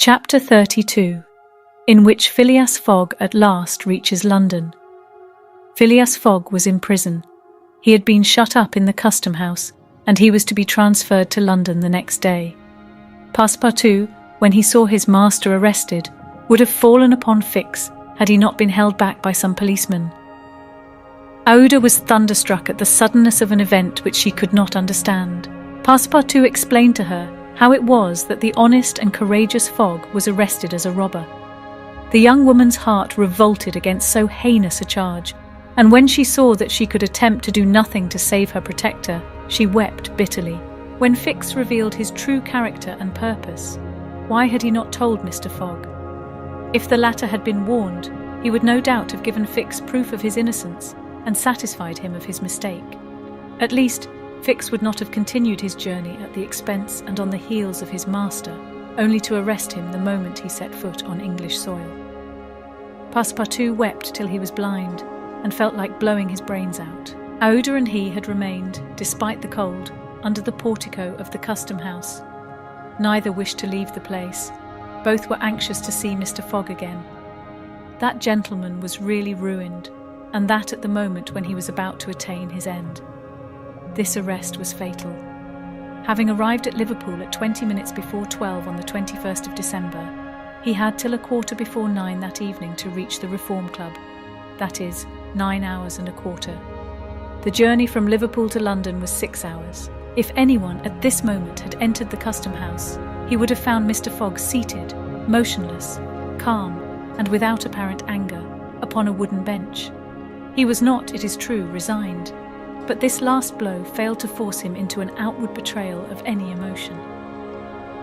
Chapter 32, in which Phileas Fogg at last reaches London. Phileas Fogg was in prison. He had been shut up in the custom house, and he was to be transferred to London the next day. Passepartout, when he saw his master arrested, would have fallen upon Fix had he not been held back by some policemen. Aouda was thunderstruck at the suddenness of an event which she could not understand. Passepartout explained to her how it was that the honest and courageous Fogg was arrested as a robber. The young woman's heart revolted against so heinous a charge, and when she saw that she could attempt to do nothing to save her protector, she wept bitterly. When Fix revealed his true character and purpose, why had he not told Mr. Fogg? If the latter had been warned, he would no doubt have given Fix proof of his innocence and satisfied him of his mistake. At least, Fix would not have continued his journey at the expense and on the heels of his master, only to arrest him the moment he set foot on English soil. Passepartout wept till he was blind, and felt like blowing his brains out. Aouda and he had remained, despite the cold, under the portico of the custom house. Neither wished to leave the place. Both were anxious to see Mr. Fogg again. That gentleman was really ruined, and that at the moment when he was about to attain his end. This arrest was fatal. Having arrived at Liverpool at 20 minutes before 12 on the 21st of December, he had till 9:15 that evening to reach the Reform Club, that is, 9 hours and a quarter. The journey from Liverpool to London was 6 hours. If anyone at this moment had entered the custom house, he would have found Mr. Fogg seated, motionless, calm, and without apparent anger, upon a wooden bench. He was not, it is true, resigned, but this last blow failed to force him into an outward betrayal of any emotion.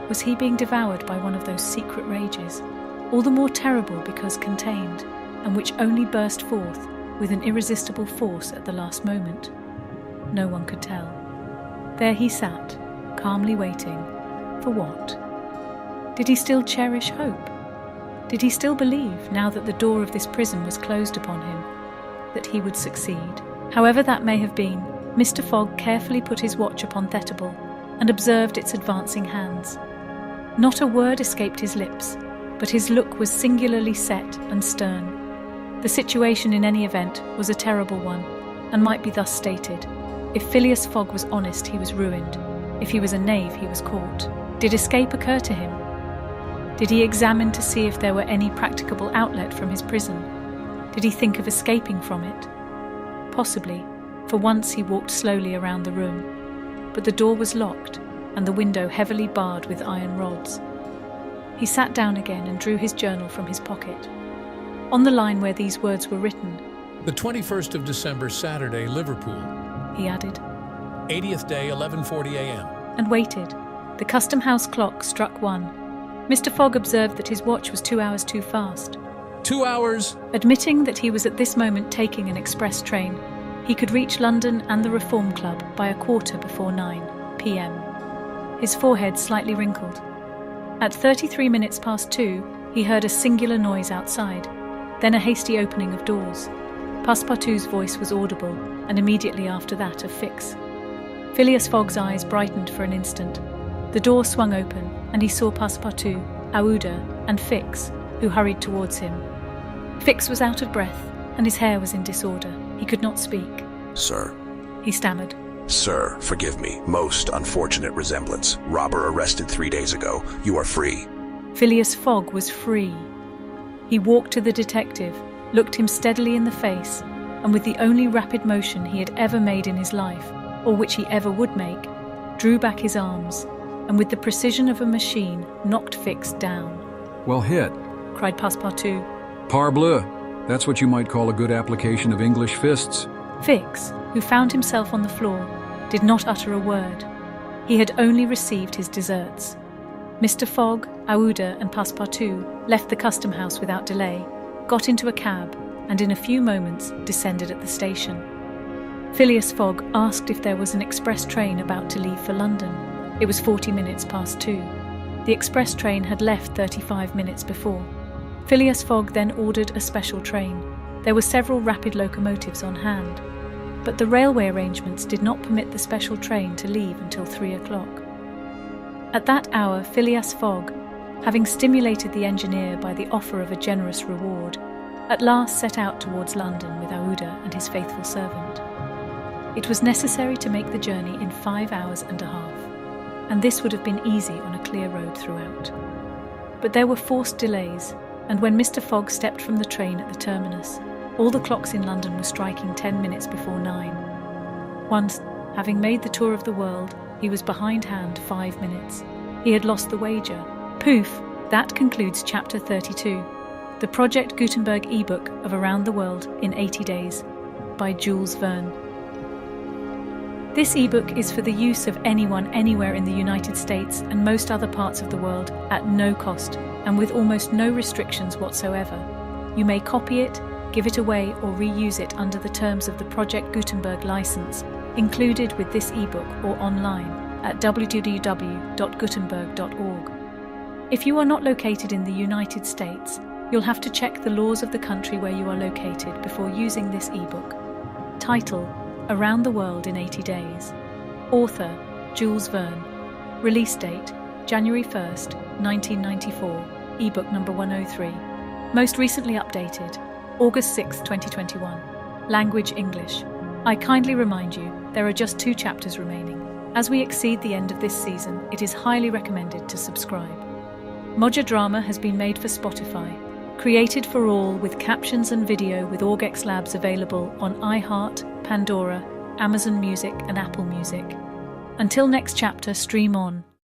Was he being devoured by one of those secret rages, all the more terrible because contained, and which only burst forth with an irresistible force at the last moment? No one could tell. There he sat, calmly waiting. For what? Did he still cherish hope? Did he still believe, now that the door of this prison was closed upon him, that he would succeed? However that may have been, Mr. Fogg carefully put his watch upon Thettable and observed its advancing hands. Not a word escaped his lips, but his look was singularly set and stern. The situation in any event was a terrible one, and might be thus stated. If Phileas Fogg was honest, he was ruined. If he was a knave, he was caught. Did escape occur to him? Did he examine to see if there were any practicable outlet from his prison? Did he think of escaping from it? Possibly, for once he walked slowly around the room, but the door was locked and the window heavily barred with iron rods. He sat down again and drew his journal from his pocket. On the line where these words were written, "The 21st of December, Saturday, Liverpool," he added, 80th day, 11:40 a.m. and waited. The custom house clock struck 1. Mr. Fogg observed that his watch was 2 hours too fast. 2 hours! Admitting that he was at this moment taking an express train, he could reach London and the Reform Club by 9:15 p.m. His forehead slightly wrinkled. At 33 minutes past 2, he heard a singular noise outside, then a hasty opening of doors. Passepartout's voice was audible, and immediately after that of Fix. Phileas Fogg's eyes brightened for an instant. The door swung open, and he saw Passepartout, Aouda, and Fix, who hurried towards him. Fix was out of breath, and his hair was in disorder. He could not speak. "Sir," he stammered. "Sir, forgive me. Most unfortunate resemblance. Robber arrested 3 days ago. You are free." Phileas Fogg was free. He walked to the detective, looked him steadily in the face, and with the only rapid motion he had ever made in his life, or which he ever would make, drew back his arms, and with the precision of a machine knocked Fix down. "Well hit," cried Passepartout. "Parbleu, that's what you might call a good application of English fists." Fix, who found himself on the floor, did not utter a word. He had only received his deserts. Mr. Fogg, Aouda, and Passepartout left the custom house without delay, got into a cab, and in a few moments descended at the station. Phileas Fogg asked if there was an express train about to leave for London. It was 40 minutes past 2. The express train had left 35 minutes before. Phileas Fogg then ordered a special train. There were several rapid locomotives on hand, but the railway arrangements did not permit the special train to leave until 3 o'clock. At that hour, Phileas Fogg, having stimulated the engineer by the offer of a generous reward, at last set out towards London with Aouda and his faithful servant. It was necessary to make the journey in 5 hours and a half, and this would have been easy on a clear road throughout. But there were forced delays, and when Mr. Fogg stepped from the train at the terminus, all the clocks in London were striking 10 minutes before 9. Once, having made the tour of the world, he was behindhand 5 minutes. He had lost the wager. Poof! That concludes Chapter 32, the Project Gutenberg ebook of Around the World in 80 Days, by Jules Verne. This ebook is for the use of anyone anywhere in the United States and most other parts of the world at no cost and with almost no restrictions whatsoever. You may copy it, give it away, or reuse it under the terms of the Project Gutenberg license included with this ebook or online at www.gutenberg.org. If you are not located in the United States, you'll have to check the laws of the country where you are located before using this ebook. Title: Around the World in 80 Days. Author: Jules Verne. Release date: January 1st, 1994. Ebook number 103. Most recently updated: August 6, 2021. Language: English. I kindly remind you, there are just 2 chapters remaining. As we exceed the end of this season, it is highly recommended to subscribe. Moja Drama has been made for Spotify, created for all with captions and video with Orgex Labs available on iHeart, Pandora, Amazon Music and Apple Music. Until next chapter, stream on.